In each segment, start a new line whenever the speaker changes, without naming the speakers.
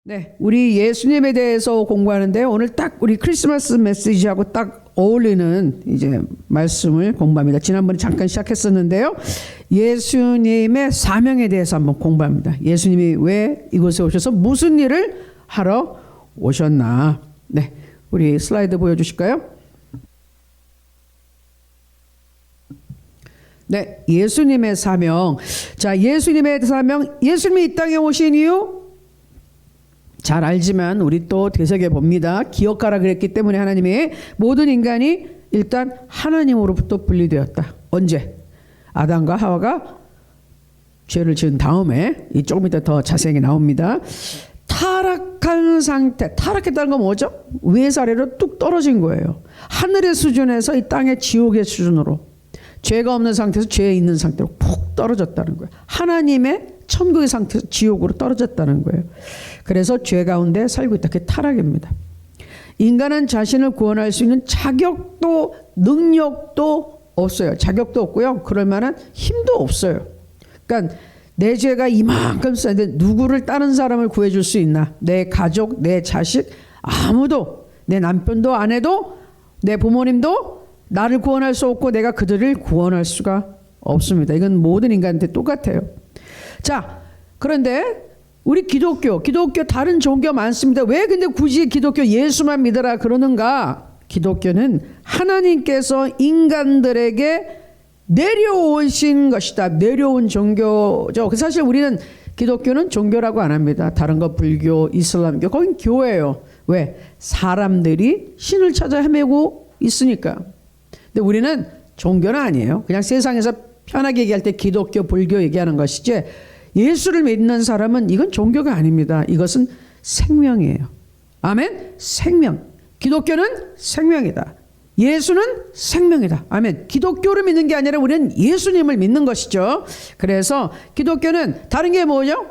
네, 우리 예수님에 대해서 공부하는데 오늘 딱 우리 크리스마스 메시지하고 딱 어울리는 이제 말씀을 공부합니다. 지난번에 잠깐 시작했었는데요. 예수님의 사명에 대해서 한번 공부합니다. 예수님이 왜 이곳에 오셔서 무슨 일을 하러 오셨나. 네, 우리 슬라이드 보여주실까요? 네, 예수님의 사명. 자, 예수님의 사명, 예수님이 이 땅에 오신 이유 잘 알지만 우리 또 되새겨 봅니다. 기억하라 그랬기 때문에 하나님이 모든 인간이 일단 하나님으로부터 분리되었다. 언제? 아담과 하와가 죄를 지은 다음에, 이 조금 이따 더 자세하게 나옵니다. 타락한 상태, 타락했다는 건 뭐죠? 위에서 아래로 뚝 떨어진 거예요. 하늘의 수준에서 이 땅의 지옥의 수준으로, 죄가 없는 상태에서 죄에 있는 상태로 푹 떨어졌다는 거예요. 하나님의 천국의 상태에서 지옥으로 떨어졌다는 거예요. 그래서 죄 가운데 살고 있다. 그게 타락입니다. 인간은 자신을 구원할 수 있는 자격도 능력도 없어요. 자격도 없고요. 그럴 만한 힘도 없어요. 그러니까 내 죄가 이만큼 쌓이는데 누구를 다른 사람을 구해줄 수 있나? 내 가족, 내 자식, 아무도, 내 남편도 아내도 내 부모님도 나를 구원할 수 없고 내가 그들을 구원할 수가 없습니다. 이건 모든 인간한테 똑같아요. 자, 그런데 우리 기독교 다른 종교 많습니다. 왜 근데 굳이 기독교 예수만 믿어라 그러는가? 기독교는 하나님께서 인간들에게 내려오신 것이다. 내려온 종교죠. 사실 우리는 기독교는 종교라고 안 합니다. 다른 거 불교, 이슬람교, 거긴 교회예요. 왜? 사람들이 신을 찾아 헤매고 있으니까. 근데 우리는 종교는 아니에요. 그냥 세상에서 편하게 얘기할 때 기독교, 불교 얘기하는 것이지, 예수를 믿는 사람은 이건 종교가 아닙니다. 이것은 생명이에요. 아멘? 생명. 기독교는 생명이다. 예수는 생명이다. 아멘. 기독교를 믿는 게 아니라 우리는 예수님을 믿는 것이죠. 그래서 기독교는 다른 게 뭐죠?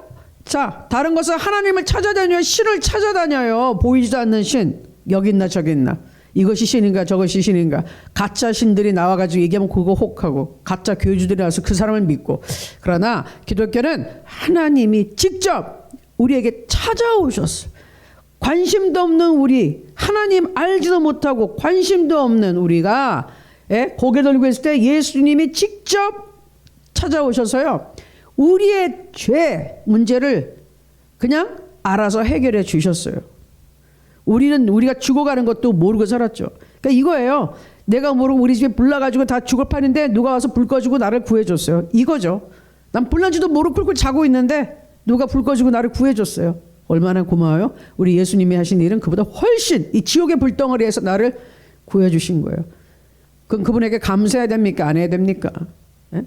자, 다른 것은 하나님을 찾아다녀요. 신을 찾아다녀요. 보이지도 않는 신. 여기 있나 저기 있나. 이것이 신인가 저것이 신인가. 가짜 신들이 나와가지고 얘기하면 그거 혹하고, 가짜 교주들이 나와서 그 사람을 믿고. 그러나 기독교는 하나님이 직접 우리에게 찾아오셨어요. 관심도 없는 우리, 하나님 알지도 못하고 관심도 없는 우리가 고개 들고 있을 때 예수님이 직접 찾아오셔서요, 우리의 죄 문제를 그냥 알아서 해결해 주셨어요. 우리가 죽어가는 것도 모르고 살았죠. 그러니까 이거예요. 내가 모르고 우리 집에 불 나가지고 다 죽을 판인데 누가 와서 불 꺼주고 나를 구해줬어요. 이거죠. 난 불 난지도 모르고 꿀꿀 자고 있는데 누가 불 꺼주고 나를 구해줬어요. 얼마나 고마워요. 우리 예수님이 하신 일은 그보다 훨씬, 이 지옥의 불덩어리에서 나를 구해주신 거예요. 그럼 그분에게 감사해야 됩니까? 안 해야 됩니까? 예?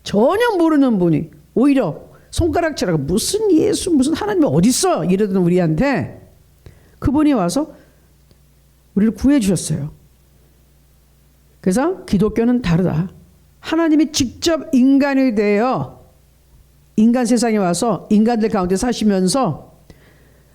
전혀 모르는 분이 오히려 손가락질하고 무슨 예수 무슨 하나님이 어딨어 이러던 우리한테 그분이 와서 우리를 구해주셨어요. 그래서 기독교는 다르다. 하나님이 직접 인간이 되어 인간 세상에 와서 인간들 가운데 사시면서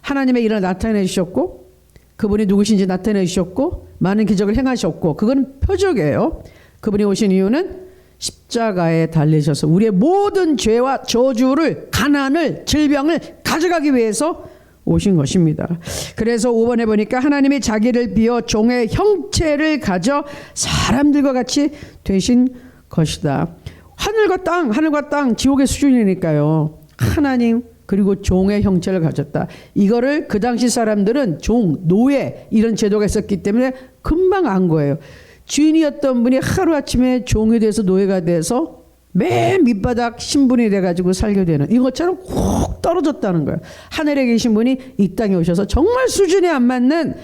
하나님의 일을 나타내 주셨고, 그분이 누구신지 나타내 주셨고, 많은 기적을 행하셨고, 그건 표적이에요. 그분이 오신 이유는 십자가에 달리셔서 우리의 모든 죄와 저주를, 가난을, 질병을 가져가기 위해서 오신 것입니다. 그래서 5번에 보니까 하나님이 자기를 비워 종의 형체를 가져 사람들과 같이 되신 것이다. 하늘과 땅 지옥의 수준이니까요. 하나님 그리고 종의 형체를 가졌다. 이거를 그 당시 사람들은 종, 노예 이런 제도가 있었기 때문에 금방 안 거예요. 주인이었던 분이 하루아침에 종이 돼서 노예가 돼서 맨 밑바닥 신분이 돼가지고 살게 되는, 이것처럼 콕 떨어졌다는 거예요. 하늘에 계신 분이 이 땅에 오셔서 정말 수준에 안 맞는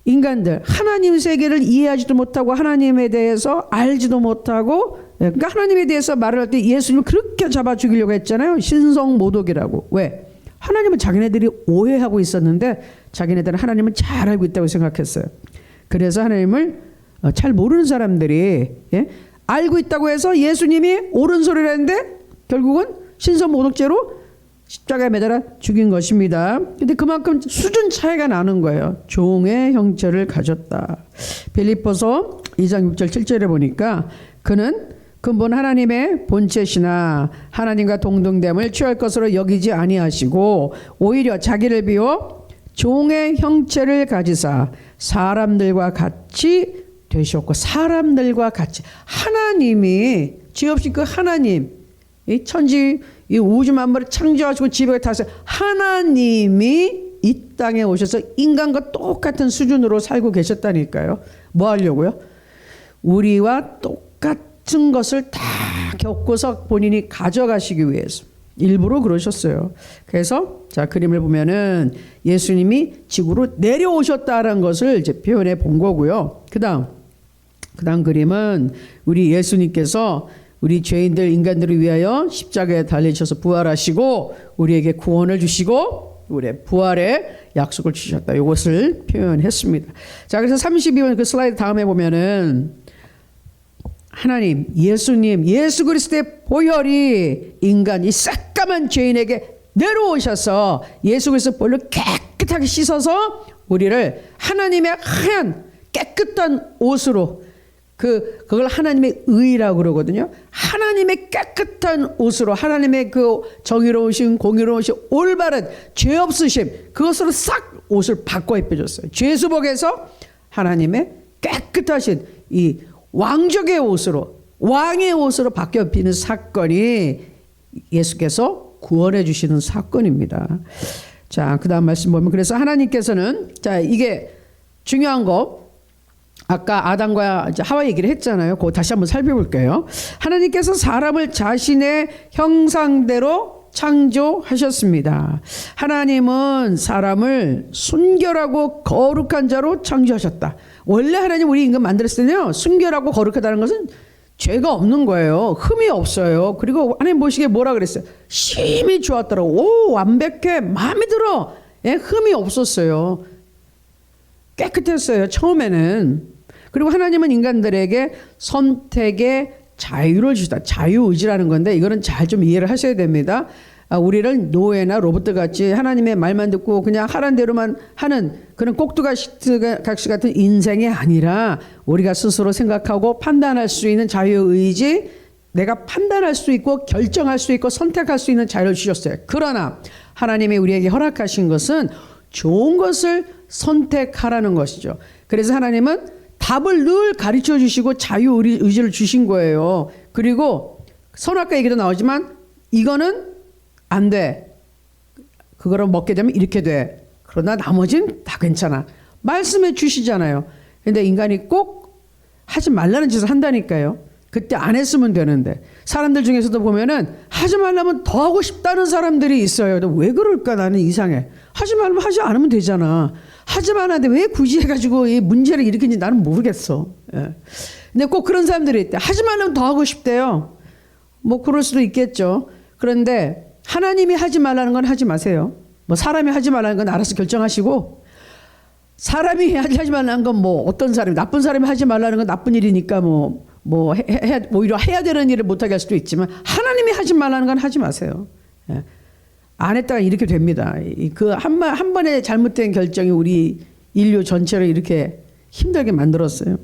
인간들, 하나님 세계를 이해하지도 못하고 하나님에 대해서 알지도 못하고, 그러니까 하나님에 대해서 말을 할 때 예수님을 그렇게 잡아 죽이려고 했잖아요. 신성모독이라고. 왜? 하나님은 자기네들이 오해하고 있었는데 자기네들은 하나님을 잘 알고 있다고 생각했어요. 그래서 하나님을 잘 모르는 사람들이 알고 있다고 해서 예수님이 옳은 소리를 했는데 결국은 신성모독죄로 십자가에 매달아 죽인 것입니다. 근데 그만큼 수준 차이가 나는 거예요. 종의 형체를 가졌다. 빌립보서 2장 6절 7절에 보니까 그는 근본 하나님의 본체시나 하나님과 동등됨을 취할 것으로 여기지 아니하시고 오히려 자기를 비워 종의 형체를 가지사 사람들과 같이 되셨고, 사람들과 같이 하나님이 죄 없이 그 하나님, 이 천지 이 우주 만물을 창조하시고 지배에 타서 하나님이 이 땅에 오셔서 인간과 똑같은 수준으로 살고 계셨다니까요. 뭐 하려고요? 우리와 똑같은 것을 다 겪고서 본인이 가져가시기 위해서 일부러 그러셨어요. 그래서 자, 그림을 보면은 예수님이 지구로 내려오셨다는 것을 이제 표현해 본 거고요. 그다음 그림은 우리 예수님께서 우리 죄인들 인간들을 위하여 십자가에 달리셔서 부활하시고 우리에게 구원을 주시고 우리의 부활의 약속을 주셨다. 이것을 표현했습니다. 자, 그래서 32번 그 슬라이드 다음에 보면은 하나님, 예수님, 예수 그리스도의 보혈이 인간 이 새까만 죄인에게 내려오셔서 예수 그리스도 보혈로 깨끗하게 씻어서 우리를 하나님의 하얀 깨끗한 옷으로 그걸 하나님의 의라고 그러거든요. 하나님의 깨끗한 옷으로 하나님의 그 정의로우신 공의로우신 올바른 죄 없으심 그것으로 싹 옷을 바꿔 입혀줬어요. 죄수복에서 하나님의 깨끗하신 이 왕족의 옷으로 왕의 옷으로 바뀌어 입히는 사건이 예수께서 구원해 주시는 사건입니다. 자, 그 다음 말씀 보면 그래서 하나님께서는 자, 이게 중요한 거 아까 아담과 이제 하와 얘기를 했잖아요. 그거 다시 한번 살펴볼게요. 하나님께서 사람을 자신의 형상대로 창조하셨습니다. 하나님은 사람을 순결하고 거룩한 자로 창조하셨다. 원래 하나님 우리 인간 만들었을 때는요, 순결하고 거룩하다는 것은 죄가 없는 거예요. 흠이 없어요. 그리고 하나님 보시기에 뭐라 그랬어요? 심히 좋았더라고. 오, 완벽해. 마음에 들어. 예, 흠이 없었어요. 깨끗했어요. 처음에는. 그리고 하나님은 인간들에게 선택의 자유를 주시다. 자유의지라는 건데 이거는 잘 좀 이해를 하셔야 됩니다. 우리를 노예나 로봇 같이 하나님의 말만 듣고 그냥 하라는 대로만 하는 그런 꼭두각시 같은 인생이 아니라 우리가 스스로 생각하고 판단할 수 있는 자유의지, 내가 판단할 수 있고 결정할 수 있고 선택할 수 있는 자유를 주셨어요. 그러나 하나님이 우리에게 허락하신 것은 좋은 것을 선택하라는 것이죠. 그래서 하나님은 답을 늘 가르쳐 주시고 자유의지를 주신 거예요. 그리고 선악과 얘기도 나오지만 이거는 안 돼. 그거를 먹게 되면 이렇게 돼. 그러나 나머지는 다 괜찮아. 말씀해 주시잖아요. 근데 인간이 꼭 하지 말라는 짓을 한다니까요. 그때 안 했으면 되는데. 사람들 중에서도 보면은 하지 말라면 더 하고 싶다는 사람들이 있어요. 왜 그럴까? 나는 이상해. 하지 말면 하지 않으면 되잖아. 하지 말아야 돼. 왜 굳이 해가지고 이 문제를 일으키는지 나는 모르겠어. 예. 근데 꼭 그런 사람들이 있대. 하지 말라면 더 하고 싶대요. 뭐 그럴 수도 있겠죠. 그런데 하나님이 하지 말라는 건 하지 마세요. 뭐 사람이 하지 말라는 건 알아서 결정하시고, 사람이 하지 말라는 건 뭐 어떤 사람이, 나쁜 사람이 하지 말라는 건 나쁜 일이니까 오히려 해야 되는 일을 못하게 할 수도 있지만 하나님이 하지 말라는 건 하지 마세요. 예. 안 했다가 이렇게 됩니다. 그 한 번의 잘못된 결정이 우리 인류 전체를 이렇게 힘들게 만들었어요.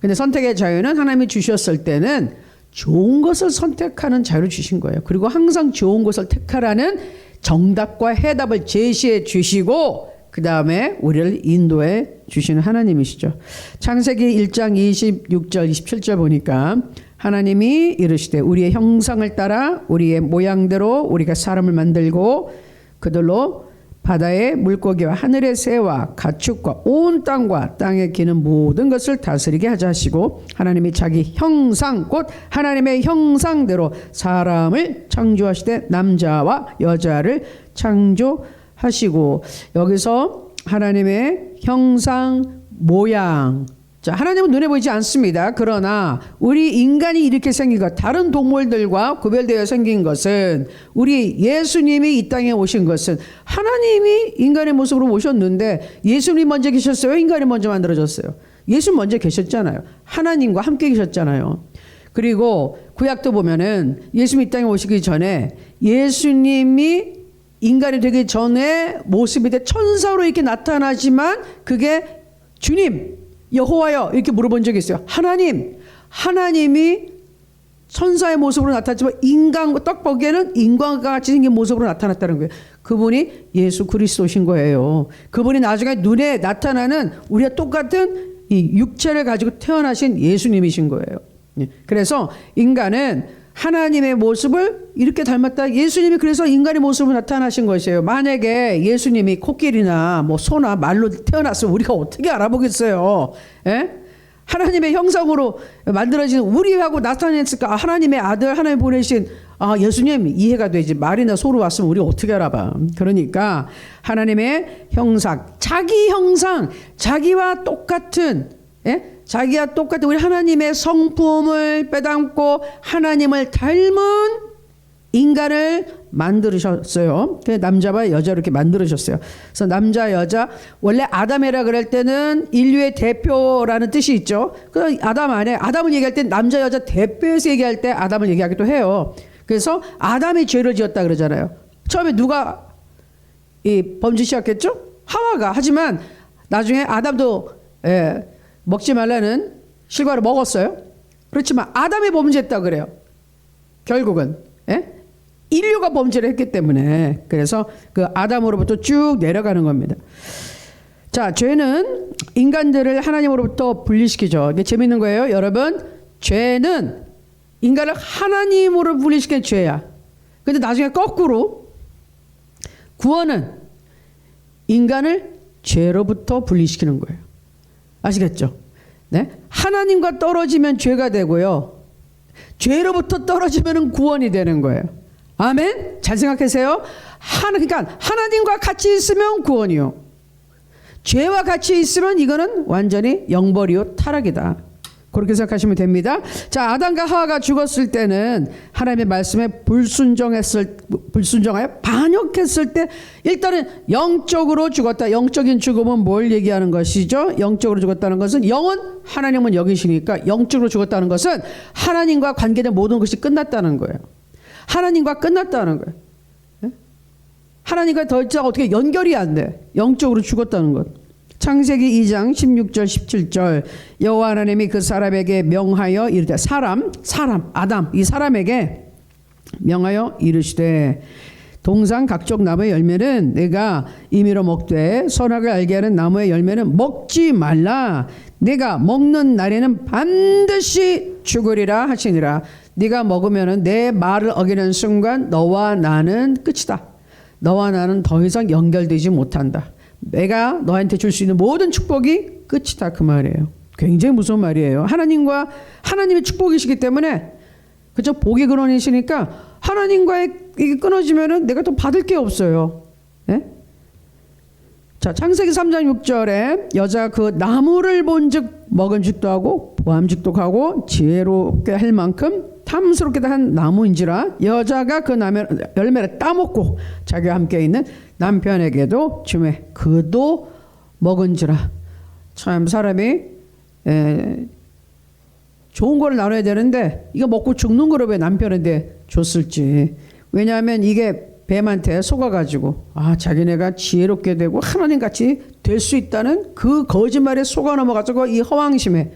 근데 선택의 자유는 하나님이 주셨을 때는 좋은 것을 선택하는 자유를 주신 거예요. 그리고 항상 좋은 것을 택하라는 정답과 해답을 제시해 주시고 그 다음에 우리를 인도해 주시는 하나님이시죠. 창세기 1장 26절 27절 보니까 하나님이 이르시되 우리의 형상을 따라 우리의 모양대로 우리가 사람을 만들고 그들로 바다의 물고기와 하늘의 새와 가축과 온 땅과 땅에 기는 모든 것을 다스리게 하자 하시고 하나님이 자기 형상 곧 하나님의 형상대로 사람을 창조하시되 남자와 여자를 창조하시고 여기서 하나님의 형상 모양 자, 하나님은 눈에 보이지 않습니다. 그러나 우리 인간이 이렇게 생긴 것, 다른 동물들과 구별되어 생긴 것은 우리 예수님이 이 땅에 오신 것은 하나님이 인간의 모습으로 오셨는데 예수님이 먼저 계셨어요? 인간이 먼저 만들어졌어요? 예수 먼저 계셨잖아요. 하나님과 함께 계셨잖아요. 그리고 구약도 보면은 예수님이 이 땅에 오시기 전에 예수님이 인간이 되기 전에 모습이 돼 천사로 이렇게 나타나지만 그게 주님 여호와여 이렇게 물어본 적이 있어요. 하나님이 천사의 모습으로 나타났지만 딱 보기에는 인간과 같이 생긴 모습으로 나타났다는 거예요. 그분이 예수 그리스도신 거예요. 그분이 나중에 눈에 나타나는 우리가 똑같은 이 육체를 가지고 태어나신 예수님이신 거예요. 그래서 인간은 하나님의 모습을 이렇게 닮았다. 예수님이 그래서 인간의 모습으로 나타나신 것이에요. 만약에 예수님이 코끼리나 뭐 소나 말로 태어났으면 우리가 어떻게 알아보겠어요? 예? 하나님의 형상으로 만들어진 우리하고 나타냈을까? 하나님의 아들 하나님 보내신 예수님 이해가 되지. 말이나 소로 왔으면 우리 어떻게 알아봐? 그러니까 하나님의 형상, 자기 형상, 자기와 똑같은 자기와 똑같은 우리 하나님의 성품을 빼닮고 하나님을 닮은 인간을 만들으셨어요. 남자와 여자 이렇게 만들으셨어요. 그래서 남자 여자 원래 아담이라 그럴 때는 인류의 대표라는 뜻이 있죠. 그 아담 안에 아담을 얘기할 때 남자 여자 대표에서 얘기할 때 아담을 얘기하기도 해요. 그래서 아담이 죄를 지었다 그러잖아요. 처음에 누가 이 범죄 시작했죠? 하와가. 하지만 나중에 아담도 먹지 말라는 실과를 먹었어요. 그렇지만 아담이 범죄했다 그래요. 결국은 인류가 범죄를 했기 때문에. 그래서 그 아담으로부터 쭉 내려가는 겁니다. 자, 죄는 인간들을 하나님으로부터 분리시키죠. 이게 재밌는 거예요. 여러분, 죄는 인간을 하나님으로 분리시키는 죄야. 근데 나중에 거꾸로 구원은 인간을 죄로부터 분리시키는 거예요. 아시겠죠? 네? 하나님과 떨어지면 죄가 되고요. 죄로부터 떨어지면 구원이 되는 거예요. 아멘? 잘 생각하세요. 그러니까 하나님과 같이 있으면 구원이요. 죄와 같이 있으면 이거는 완전히 영벌이요 타락이다. 그렇게 생각하시면 됩니다. 자, 아담과 하와가 죽었을 때는 하나님의 말씀에 불순종하여 반역했을 때 일단은 영적으로 죽었다. 영적인 죽음은 뭘 얘기하는 것이죠? 영적으로 죽었다는 것은 영은 하나님은 여기시니까 영적으로 죽었다는 것은 하나님과 관계된 모든 것이 끝났다는 거예요. 하나님과 끝났다는 거예요. 하나님과 더 이상 어떻게 연결이 안 돼. 영적으로 죽었다는 것. 창세기 2장 16절 17절 여호와 하나님이 그 사람에게 명하여 이르되 사람 아담 이 사람에게 명하여 이르시되 동산 각종 나무의 열매는 내가 임의로 먹되 선악을 알게 하는 나무의 열매는 먹지 말라. 내가 먹는 날에는 반드시 죽으리라 하시니라. 네가 먹으면은 내 말을 어기는 순간 너와 나는 끝이다. 너와 나는 더 이상 연결되지 못한다. 내가 너한테 줄 수 있는 모든 축복이 끝이다. 그 말이에요. 굉장히 무서운 말이에요. 하나님의 축복이시기 때문에 그죠? 복의 근원이시니까 하나님과의 이게 끊어지면은 내가 또 받을 게 없어요. 네? 자, 창세기 3장 6절에 여자 그 나무를 본즉 먹음직도 하고 보암직도 하고 지혜롭게 할 만큼 탐스럽게도 한 나무인지라 여자가 그 열매를 따먹고 자기와 함께 있는 남편에게도 주매 그도 먹은지라. 참 사람이 좋은 걸 나눠야 되는데 이거 먹고 죽는 거를 왜 남편한테 줬을지. 왜냐하면 이게 뱀한테 속아가지고 자기네가 지혜롭게 되고 하나님같이 될 수 있다는 그 거짓말에 속아 넘어가지고 이 허황심에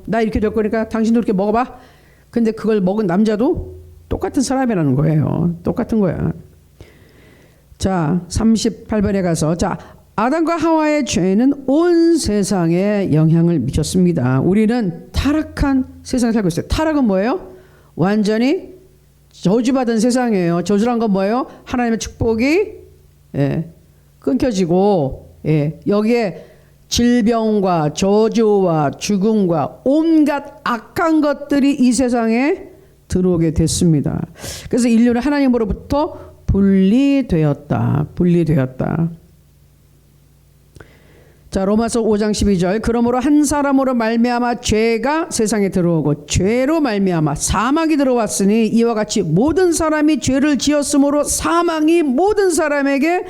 나 이렇게 될 거니까 당신도 이렇게 먹어봐. 근데 그걸 먹은 남자도 똑같은 사람이라는 거예요. 똑같은 거야. 자, 38번에 가서 자, 아담과 하와의 죄는 온 세상에 영향을 미쳤습니다. 우리는 타락한 세상에 살고 있어요. 타락은 뭐예요? 완전히 저주받은 세상이에요. 저주란 건 뭐예요? 하나님의 축복이 끊겨지고 여기에 질병과 저주와 죽음과 온갖 악한 것들이 이 세상에 들어오게 됐습니다. 그래서 인류는 하나님으로부터 분리되었다. 자, 로마서 5장 12절 그러므로 한 사람으로 말미암아 죄가 세상에 들어오고 죄로 말미암아 사망이 들어왔으니 이와 같이 모든 사람이 죄를 지었으므로 사망이 모든 사람에게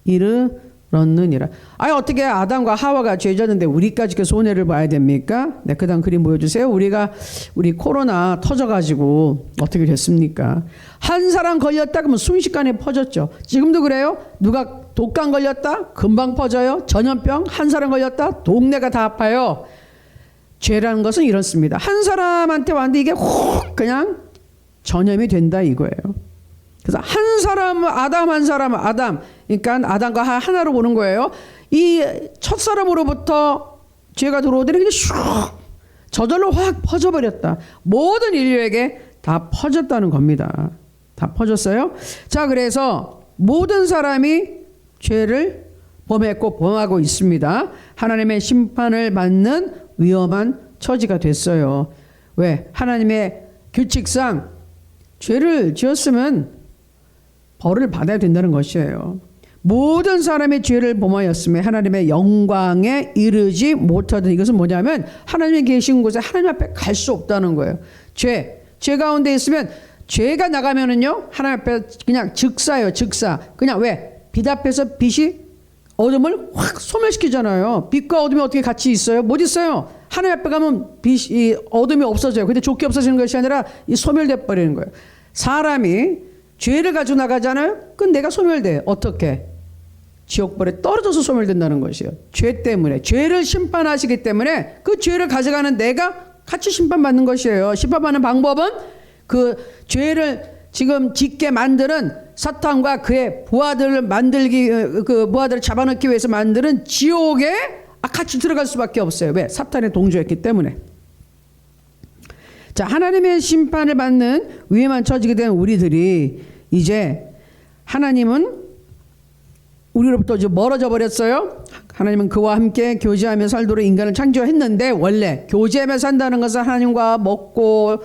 이르렀느니라. 어떻게 아담과 하와가 죄 졌는데 우리까지 그 손해를 봐야 됩니까? 네, 그 다음 그림 보여주세요. 우리 코로나 터져가지고 어떻게 됐습니까? 한 사람 걸렸다 그러면 순식간에 퍼졌죠. 지금도 그래요. 누가 독감 걸렸다 금방 퍼져요. 전염병 한 사람 걸렸다 동네가 다 아파요. 죄라는 것은 이렇습니다. 한 사람한테 왔는데 이게 훅 그냥 전염이 된다 이거예요. 그래서 한 사람, 아담 한 사람, 아담, 그러니까 아담과 하나로 보는 거예요. 이 첫 사람으로부터 죄가 들어오더니 그냥 슉 저절로 확 퍼져버렸다. 모든 인류에게 다 퍼졌다는 겁니다. 다 퍼졌어요. 자, 그래서 모든 사람이 죄를 범했고 범하고 있습니다. 하나님의 심판을 받는 위험한 처지가 됐어요. 왜? 하나님의 규칙상 죄를 지었으면 벌을 받아야 된다는 것이에요. 모든 사람의 죄를 범하였음에 하나님의 영광에 이르지 못하던, 이것은 뭐냐면 하나님이 계신 곳에 하나님 앞에 갈 수 없다는 거예요. 죄 가운데 있으면 죄가 나가면은요 하나님 앞에 그냥 즉사예요. 즉사. 그냥 왜? 빛 앞에서 빛이 어둠을 확 소멸시키잖아요. 빛과 어둠이 어떻게 같이 있어요? 못 있어요. 하나님 앞에 가면 빛이 어둠이 없어져요. 근데 좋게 없어지는 것이 아니라 소멸돼 버리는 거예요. 사람이 죄를 가지고 나가잖아요. 그건 내가 소멸돼. 어떻게? 지옥불에 떨어져서 소멸된다는 것이에요. 죄 때문에. 죄를 심판하시기 때문에 그 죄를 가져가는 내가 같이 심판받는 것이에요. 심판받는 방법은 그 죄를 지금 짓게 만드는 사탄과 그의 부하들을 만들기, 그 부하들을 잡아넣기 위해서 만드는 지옥에 같이 들어갈 수밖에 없어요. 왜? 사탄의 동조였기 때문에. 자, 하나님의 심판을 받는 위험한 처지게 된 우리들이 이제 하나님은 우리로부터 이제 멀어져 버렸어요. 하나님은 그와 함께 교제하며 살도록 인간을 창조했는데, 원래 교제하며 산다는 것은 하나님과 먹고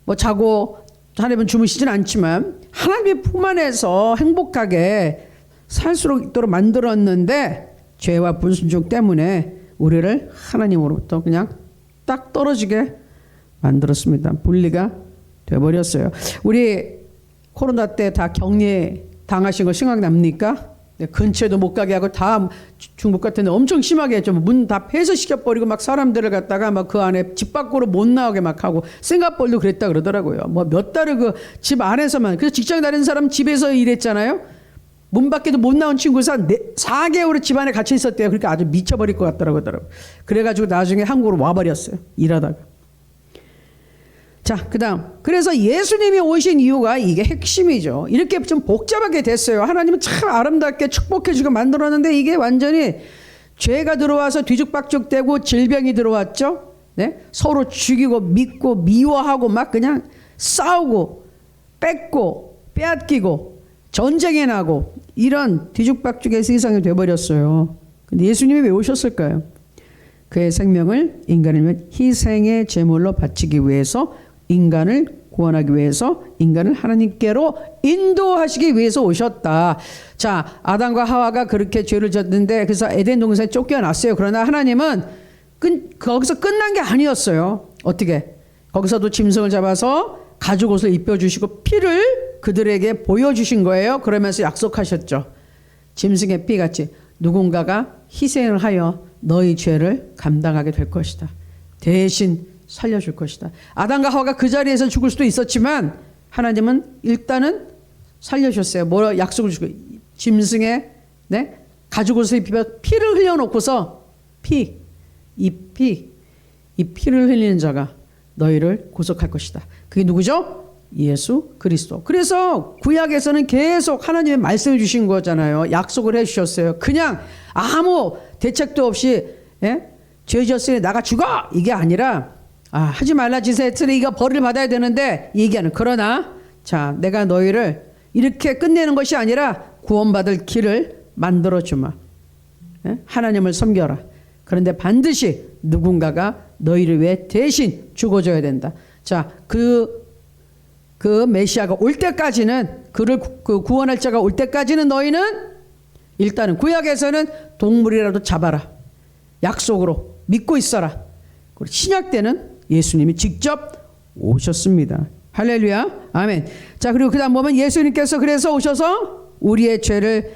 뭐 자고 하나님은 주무시진 않지만 하나님의 품 안에서 행복하게 살 수 있도록 만들었는데 죄와 불순종 때문에 우리를 하나님으로부터 그냥 딱 떨어지게 만들었습니다. 분리가 돼버렸어요. 우리 코로나 때 다 격리 당하신 거 생각납니까? 근처에도 못 가게 하고 다 중국 같은 데 엄청 심하게 했죠. 문 다 폐쇄시켜버리고 막 사람들을 갖다가 막 그 안에 집 밖으로 못 나오게 막 하고, 싱가포르도 그랬다 그러더라고요. 뭐 몇 달을 그 집 안에서만. 그래서 직장 다니는 사람 집에서 일했잖아요. 문 밖에도 못 나온 친구가 4개월을 집 안에 갇혀 있었대요. 그러니까 아주 미쳐버릴 것 같더라고요. 그래가지고 나중에 한국으로 와버렸어요. 일하다가. 자, 그 다음. 그래서 예수님이 오신 이유가 이게 핵심이죠. 이렇게 좀 복잡하게 됐어요. 하나님은 참 아름답게 축복해주고 만들었는데 이게 완전히 죄가 들어와서 뒤죽박죽되고 질병이 들어왔죠. 네? 서로 죽이고 믿고 미워하고 막 그냥 싸우고 뺏고 빼앗기고 전쟁이 나고 이런 뒤죽박죽의 세상이 돼버렸어요. 근데 예수님이 왜 오셨을까요? 그의 생명을 인간을 위한 희생의 제물로 바치기 위해서, 인간을 구원하기 위해서, 인간을 하나님께로 인도하시기 위해서 오셨다. 자, 아담과 하와가 그렇게 죄를 졌는데 그래서 에덴 동산에 쫓겨났어요. 그러나 하나님은 거기서 끝난 게 아니었어요. 어떻게? 거기서도 짐승을 잡아서 가죽옷을 입혀주시고 피를 그들에게 보여주신 거예요. 그러면서 약속하셨죠. 짐승의 피같이 누군가가 희생을 하여 너희 죄를 감당하게 될 것이다. 대신 살려줄 것이다. 아담과 하와가 그 자리에서 죽을 수도 있었지만 하나님은 일단은 살려주셨어요. 뭐 약속을 주고, 짐승의 가죽옷을 입혀 피를 흘려놓고서 이 피를 흘리는 자가 너희를 구속할 것이다. 그게 누구죠? 예수 그리스도. 그래서 구약에서는 계속 하나님의 말씀을 주신 거잖아요. 약속을 해주셨어요. 그냥 아무 대책도 없이 죄 지었으니 나가 죽어! 이게 아니라 하지 말라 지시했으니 이거 벌을 받아야 되는데 얘기하는. 그러나 자, 내가 너희를 이렇게 끝내는 것이 아니라 구원받을 길을 만들어주마. 하나님을 섬겨라. 그런데 반드시 누군가가 너희를 위해 대신 죽어줘야 된다. 자, 그 메시아가 올 때까지는, 그를 구원할 자가 올 때까지는 너희는 일단은 구약에서는 동물이라도 잡아라. 약속으로 믿고 있어라. 그리고 신약 때는 예수님이 직접 오셨습니다. 할렐루야. 아멘. 자, 그리고 그 다음 보면 예수님께서 그래서 오셔서 우리의 죄를,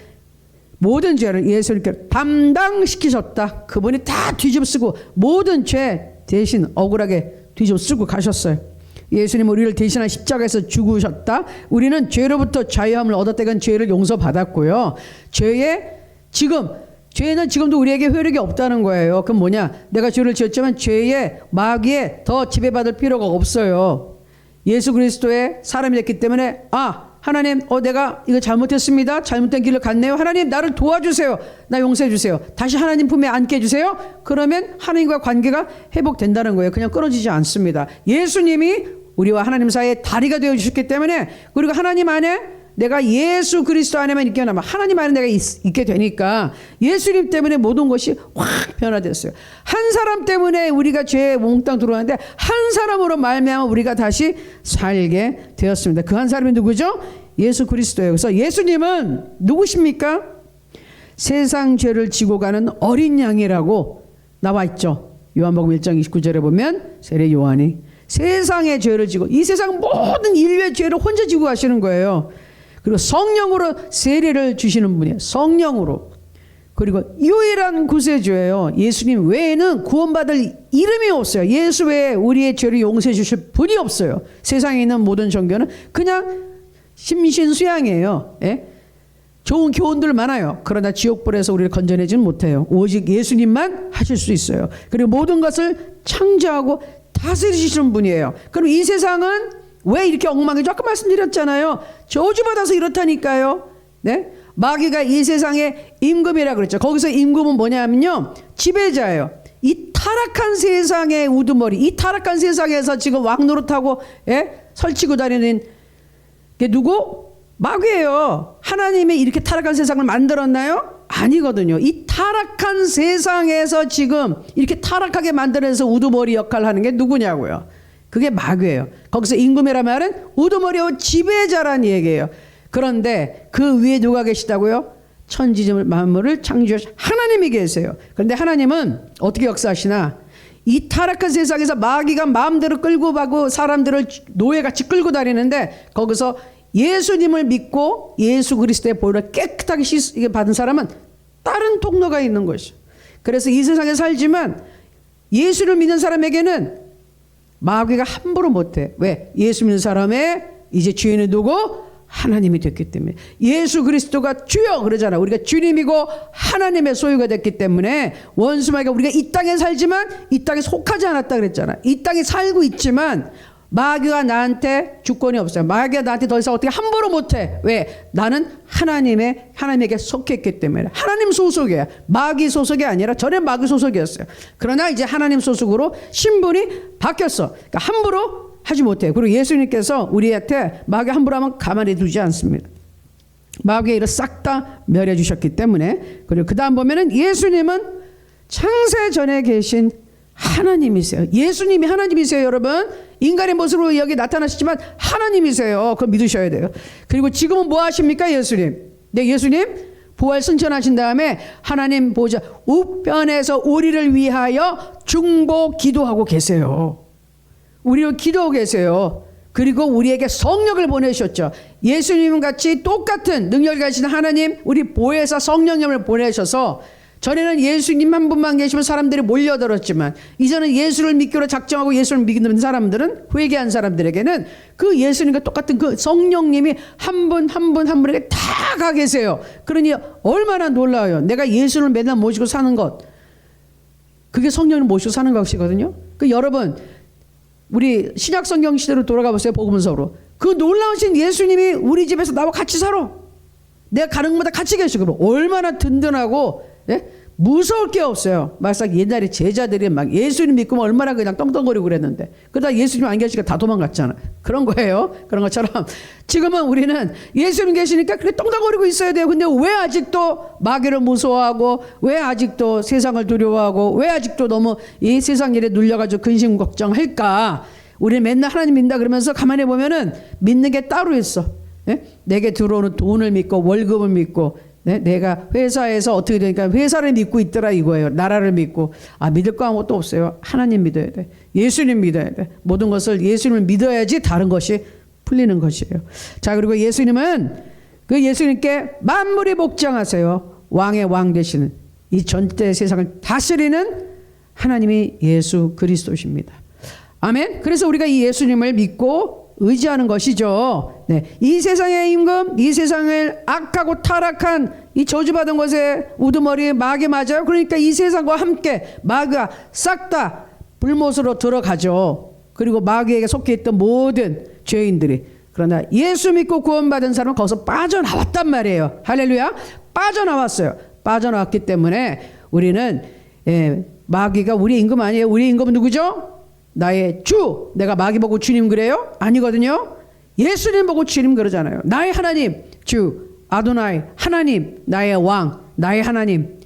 모든 죄를 예수님께서 담당시키셨다. 그분이 다 뒤집쓰고 모든 죄 대신 억울하게 뒤집쓰고 가셨어요. 예수님 우리를 대신한 십자가에서 죽으셨다. 우리는 죄로부터 자유함을 얻었다간 죄를 용서받았고요. 죄에 지금 죄는 지금도 우리에게 효력이 없다는 거예요. 그럼 뭐냐? 내가 죄를 지었지만 죄의 마귀에 더 지배받을 필요가 없어요. 예수 그리스도의 사람이 됐기 때문에 하나님 내가 이거 잘못했습니다. 잘못된 길을 갔네요. 하나님 나를 도와주세요. 나 용서해 주세요. 다시 하나님 품에 안게 해주세요. 그러면 하나님과 관계가 회복된다는 거예요. 그냥 끊어지지 않습니다. 예수님이 우리와 하나님 사이에 다리가 되어주셨기 때문에, 그리고 하나님 안에 내가 예수 그리스도 안에만 있게 되면 하나님 안에 내가 있게 되니까 예수님 때문에 모든 것이 확 변화됐어요. 한 사람 때문에 우리가 죄에 몽땅 들어왔는데 한 사람으로 말미암아 우리가 다시 살게 되었습니다. 그 한 사람이 누구죠? 예수 그리스도예요. 그래서 예수님은 누구십니까? 세상 죄를 지고 가는 어린 양이라고 나와 있죠. 요한복음 1장 29절에 보면 세례 요한이 세상의 죄를 지고, 이 세상 모든 인류의 죄를 혼자 지고 가시는 거예요. 그리고 성령으로 세례를 주시는 분이에요. 성령으로. 그리고 유일한 구세주예요. 예수님 외에는 구원받을 이름이 없어요. 예수 외에 우리의 죄를 용서해 주실 분이 없어요. 세상에 있는 모든 종교는 그냥 심신수양이에요. 예? 좋은 교훈들 많아요. 그러나 지옥불에서 우리를 건져내지는 못해요. 오직 예수님만 하실 수 있어요. 그리고 모든 것을 창조하고 다스리시는 분이에요. 그럼 이 세상은 왜 이렇게 엉망이죠? 아까 말씀드렸잖아요. 저주받아서 이렇다니까요. 네? 마귀가 이 세상의 임금이라 그랬죠. 거기서 임금은 뭐냐면요, 지배자예요. 이 타락한 세상의 우두머리, 이 타락한 세상에서 지금 왕노릇하고 설치고 다니는 게 누구? 마귀예요. 하나님이 이렇게 타락한 세상을 만들었나요? 아니거든요. 이 타락한 세상에서 지금 이렇게 타락하게 만들어서 우두머리 역할을 하는 게 누구냐고요. 그게 마귀예요. 거기서 임금이라 말은 우두머리와 지배자란 얘기예요. 그런데 그 위에 누가 계시다고요? 천지 만물을 창조하신 하나님이 계세요. 그런데 하나님은 어떻게 역사하시나? 이 타락한 세상에서 마귀가 마음대로 끌고 가고 사람들을 노예같이 끌고 다니는데, 거기서 예수님을 믿고 예수 그리스도의 보혈을 깨끗하게 받은 사람은 다른 통로가 있는 것이죠. 그래서 이 세상에 살지만 예수를 믿는 사람에게는 마귀가 함부로 못해. 왜? 예수 믿는 사람의 이제 주인은 누구? 하나님이 됐기 때문에. 예수 그리스도가 주여 그러잖아. 우리가 주님이고 하나님의 소유가 됐기 때문에 원수 마귀가 우리가 이 땅에 살지만 이 땅에 속하지 않았다 그랬잖아. 이 땅에 살고 있지만 마귀가 나한테 주권이 없어요. 마귀가 나한테 더 이상 어떻게 함부로 못해. 왜? 나는 하나님에게 속했기 때문에. 하나님 소속이야. 마귀 소속이 아니라 전에 마귀 소속이었어요. 그러나 이제 하나님 소속으로 신분이 바뀌었어. 그러니까 함부로 하지 못해. 그리고 예수님께서 우리한테 마귀 함부로 하면 가만히 두지 않습니다. 마귀의 일을 싹 다 멸해 주셨기 때문에. 그리고 그 다음 보면은 예수님은 창세 전에 계신 하나님이세요. 예수님이 하나님이세요, 여러분. 인간의 모습으로 여기 나타나시지만 하나님이세요. 그걸 믿으셔야 돼요. 그리고 지금은 뭐 하십니까, 예수님? 네, 예수님 부활 승천하신 다음에 하나님 보좌 우편에서 우리를 위하여 중보 기도하고 계세요. 우리를 기도하고 계세요. 그리고 우리에게 성령을 보내셨죠. 예수님 같이 똑같은 능력을 가진 하나님, 우리 보혜사 성령님을 보내셔서, 전에는 예수님 한 분만 계시면 사람들이 몰려들었지만 이제는 예수를 믿기로 작정하고 예수를 믿는 사람들은, 회개한 사람들에게는 그 예수님과 똑같은 그 성령님이 한 분 한 분 한 분에게 다 가 계세요. 그러니 얼마나 놀라워요. 내가 예수를 맨날 모시고 사는 것, 그게 성령을 모시고 사는 것이거든요. 그 여러분, 우리 신약 성경 시대로 돌아가 보세요. 복음서로. 그 놀라우신 예수님이 우리 집에서 나와 같이 살아. 내가 가는 곳마다 같이 계시고 얼마나 든든하고, 네? 무서울 게 없어요. 막상 옛날에 제자들이 막 예수님 믿고 얼마나 그냥 떵떵거리고 그랬는데, 그러다 예수님 안 계시니까 다 도망갔잖아. 그런 거예요. 그런 것처럼 지금은 우리는 예수님 계시니까 그렇게 떵떵거리고 있어야 돼요. 근데 왜 아직도 마귀를 무서워하고, 왜 아직도 세상을 두려워하고, 왜 아직도 너무 이 세상 일에 눌려가지고 근심 걱정할까? 우리는 맨날 하나님 믿는다 그러면서 가만히 보면은 믿는 게 따로 있어. 네? 내게 들어오는 돈을 믿고 월급을 믿고, 네? 내가 회사에서 어떻게 되니까 회사를 믿고 있더라 이거예요. 나라를 믿고. 믿을 거 아무것도 없어요. 하나님 믿어야 돼. 예수님 믿어야 돼. 모든 것을 예수님을 믿어야지 다른 것이 풀리는 것이에요. 자, 그리고 예수님은 그 예수님께 만물이 복장하세요. 왕의 왕 되시는, 이 전대 세상을 다스리는 하나님이 예수 그리스도십니다. 아멘. 그래서 우리가 이 예수님을 믿고 의지하는 것이죠. 네, 이 세상의 임금, 이 세상을 악하고 타락한 이 저주받은 것에 우두머리 마귀 맞아요. 그러니까 이 세상과 함께 마귀가 싹 다 불못으로 들어가죠. 그리고 마귀에게 속해 있던 모든 죄인들이. 그러나 예수 믿고 구원받은 사람은 거기서 빠져나왔단 말이에요. 할렐루야. 빠져나왔어요. 빠져나왔기 때문에 우리는 마귀가 우리 임금 아니에요. 우리 임금은 누구죠? 나의 주. 내가 마귀 보고 주님 그래요? 아니거든요. 예수님 보고 주님 그러잖아요. 나의 하나님, 주 아도나이, 하나님, 나의 왕, 나의 하나님.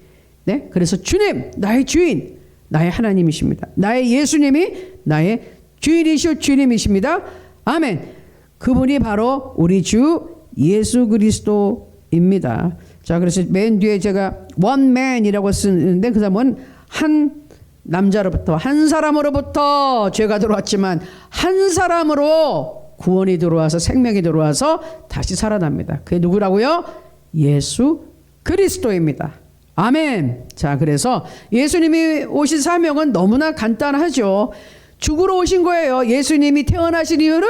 네? 그래서 주님, 나의 주인, 나의 하나님이십니다. 나의 예수님이 나의 주인이시오 주님이십니다. 아멘. 그분이 바로 우리 주 예수 그리스도입니다. 자, 그래서 맨 뒤에 제가 one man이라고 쓰는데 그 사람은 한 남자로부터, 한 사람으로부터 죄가 들어왔지만 한 사람으로 구원이 들어와서 생명이 들어와서 다시 살아납니다. 그게 누구라고요? 예수 그리스도입니다. 아멘. 자, 그래서 예수님이 오신 사명은 너무나 간단하죠. 죽으러 오신 거예요. 예수님이 태어나신 이유는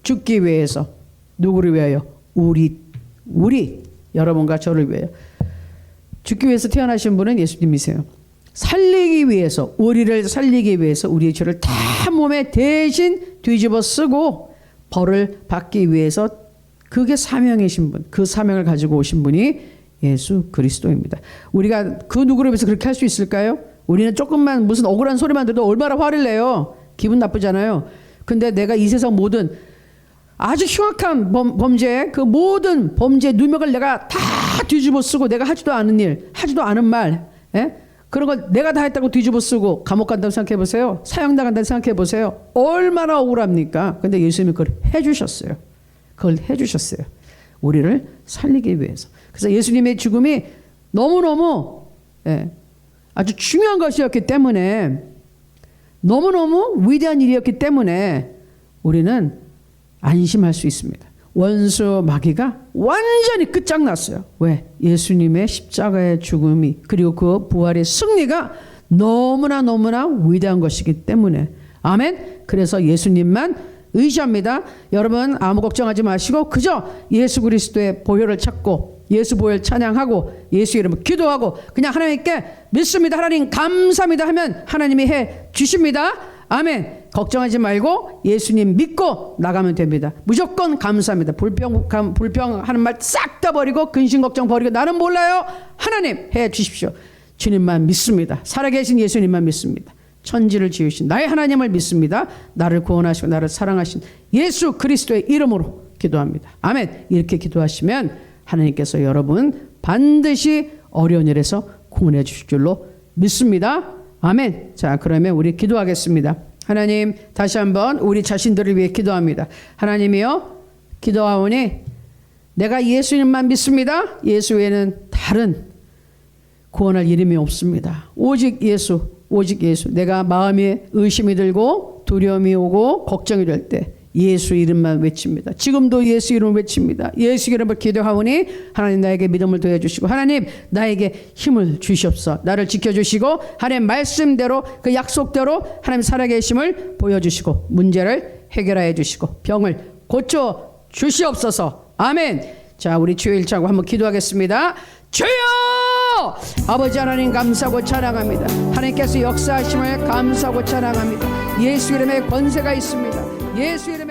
죽기 위해서. 누구를 위하여? 우리 여러분과 저를 위하여. 죽기 위해서 태어나신 분은 예수님이세요. 살리기 위해서, 우리를 살리기 위해서 우리의 죄를 다 몸에 대신 뒤집어 쓰고 벌을 받기 위해서, 그게 사명이신 분, 그 사명을 가지고 오신 분이 예수 그리스도입니다. 우리가 그 누구를 위해서 그렇게 할 수 있을까요? 우리는 조금만 무슨 억울한 소리만 들어도 얼마나 화를 내요. 기분 나쁘잖아요. 근데 내가 이 세상 모든 아주 흉악한 범죄, 그 모든 범죄 누명을 내가 다 뒤집어 쓰고 내가 하지도 않은 일, 하지도 않은 말, 그런 걸 내가 다 했다고 뒤집어 쓰고 감옥 간다고 생각해 보세요. 사형당한다고 생각해 보세요. 얼마나 억울합니까? 근데 예수님이 그걸 해주셨어요. 그걸 해주셨어요. 우리를 살리기 위해서. 그래서 예수님의 죽음이 너무너무 아주 중요한 것이었기 때문에, 너무너무 위대한 일이었기 때문에 우리는 안심할 수 있습니다. 원수 마귀가 완전히 끝장났어요. 왜? 예수님의 십자가의 죽음이, 그리고 그 부활의 승리가 너무나 위대한 것이기 때문에. 아멘. 그래서 예수님만 의지합니다. 여러분 아무 걱정하지 마시고 그저 예수 그리스도의 보혈을 찾고 예수 보혈 찬양하고 예수 이름을 기도하고 그냥 하나님께 믿습니다. 하나님 감사합니다 하면 하나님이 해 주십니다. 아멘. 걱정하지 말고 예수님 믿고 나가면 됩니다. 무조건 감사합니다. 불평하는 말 싹 다 버리고 근심 걱정 버리고 나는 몰라요. 하나님 해 주십시오. 주님만 믿습니다. 살아계신 예수님만 믿습니다. 천지를 지으신 나의 하나님을 믿습니다. 나를 구원하시고 나를 사랑하신 예수 그리스도의 이름으로 기도합니다. 아멘. 이렇게 기도하시면 하나님께서 여러분 반드시 어려운 일에서 구원해 주실 줄로 믿습니다. 아멘. 자, 그러면 우리 기도하겠습니다. 하나님, 다시 한번 우리 자신들을 위해 기도합니다. 하나님이여, 기도하오니 내가 예수님만 믿습니다. 예수 외에는 다른 구원할 이름이 없습니다. 오직 예수, 오직 예수. 내가 마음에 의심이 들고 두려움이 오고 걱정이 될 때 예수 이름만 외칩니다. 지금도 예수 이름을 외칩니다. 예수 이름을 기도하오니 하나님 나에게 믿음을 더해주시고 하나님 나에게 힘을 주시옵소서. 나를 지켜주시고 하나님 말씀대로 그 약속대로 하나님 살아계심을 보여주시고 문제를 해결하여 주시고 병을 고쳐 주시옵소서. 아멘. 자, 우리 주여 1차고 한번 기도하겠습니다. 주여! 아버지 하나님 감사하고 찬양합니다. 하나님께서 역사하심을 감사하고 찬양합니다. 예수 이름에 권세가 있습니다. 예수 이름에